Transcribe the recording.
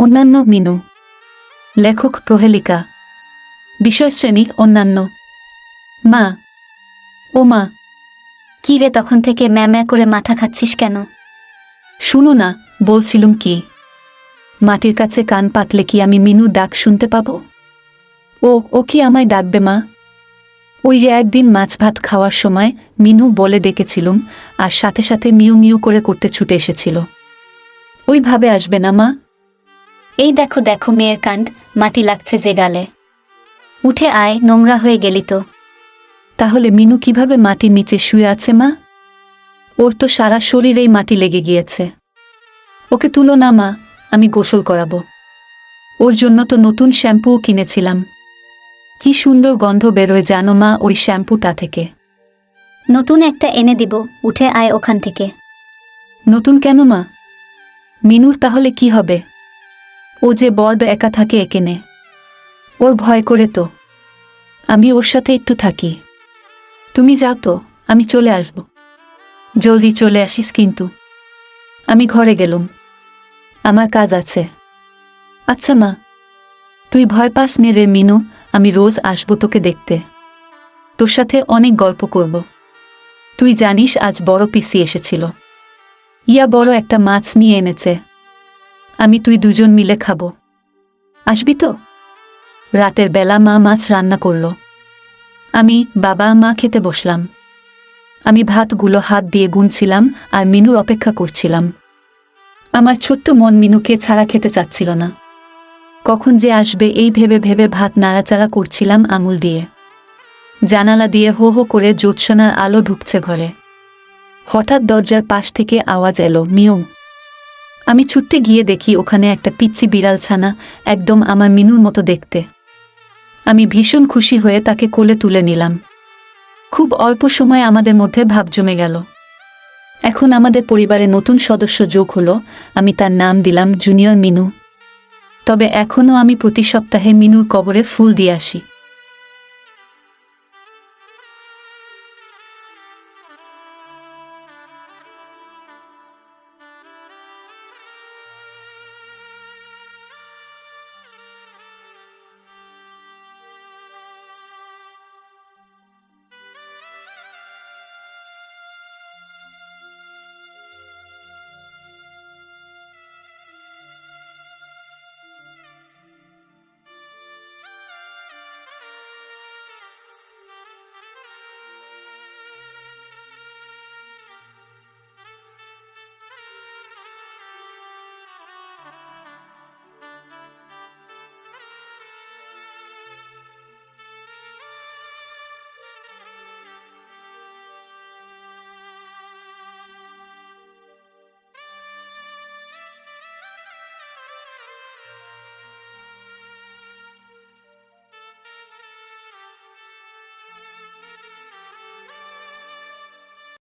অন্যান্য মিনু। লেখক প্রহেলিকা। বিষয়শ্রেণী অন্যান্য। মা। ও মা। কি রে, তখন থেকে ম্যাঁ করে মাথা খাচ্ছিস কেন? শুনো না, বলছিলুম কি, মাটির কাছে কান পাতলে কি আমি মিনুর ডাক শুনতে পাবো? ও কি আমায় ডাকবে মা? ওই যে একদিন মাছ ভাত খাওয়ার সময় মিনু বলে ডেকেছিলুম, আর সাথে সাথে মিউ মিউ করে করতে ছুটে এসেছিল। ওইভাবে আসবে না মা? এই দেখো দেখো, মেয়ের কাণ্ড, মাটি লাগছে যে গালে। উঠে আয়, নোংরা হয়ে গেলি তো। তাহলে মিনু কিভাবে মাটির নিচে শুয়ে আছে মা? ওর তো সারা শরীরেই মাটি লেগে গিয়েছে। ওকে তুলো না মা, আমি গোসল করাবো। ওর জন্য তো নতুন শ্যাম্পুও কিনেছিলাম। কি সুন্দর গন্ধ বেরোয় জানো মা ওই শ্যাম্পুটা থেকে। নতুন একটা এনে দিব, উঠে আয় ওখান থেকে। নতুন কেন মা? মিনুর তাহলে কি হবে? ও যে বড় একা থাকে এখানে, ওর ভয় করে তো। আমি ওর সাথে একটু থাকি। তুমি যাও তো, আমি চলে আসব। জলদি চলে আসিস কিন্তু। আমি ঘরে গেলুম, আমার কাজ আছে। আচ্ছা মা, তুই ভয় পাস নে রে মিনু, আমি রোজ আসবো তোকে দেখতে। তোর সাথে অনেক গল্প করব। তুই জানিস আজ বড় পিসি এসেছিল। ইয়া বড় একটা মাছ নিয়ে এনেছে। আমি তুই দুজন মিলে খাবো। আসবি তো? রাতের বেলা মা মাছ রান্না করলো। আমি, বাবা, মা খেতে বসলাম। আমি ভাতগুলো হাত দিয়ে গুনছিলাম আর মিনুর অপেক্ষা করছিলাম। আমার ছোট্ট মন মিনুকে ছাড়া খেতে চাচ্ছিল না। কখন যে আসবে এই ভেবে ভেবে ভাত নাড়াচাড়া করছিলাম আঙুল দিয়ে। জানালা দিয়ে হো হো করে জ্যোৎস্নার আলো ঢুকছে ঘরে। হঠাৎ দরজার পাশ থেকে আওয়াজ এলো, মিউ। আমি ছুটতে গিয়ে দেখি ওখানে একটা পিচ্চি বিড়াল ছানা, একদম আমার মিনুর মতো দেখতে। আমি ভীষণ খুশি হয়ে তাকে কোলে তুলে নিলাম। খুব অল্প সময় আমাদের মধ্যে ভাব জমে গেল। এখন আমাদের পরিবারে নতুন সদস্য যোগ হলো। আমি তার নাম দিলাম জুনিয়র মিনু। তবে এখনও আমি প্রতি সপ্তাহে মিনুর কবরে ফুল দিয়ে আসি।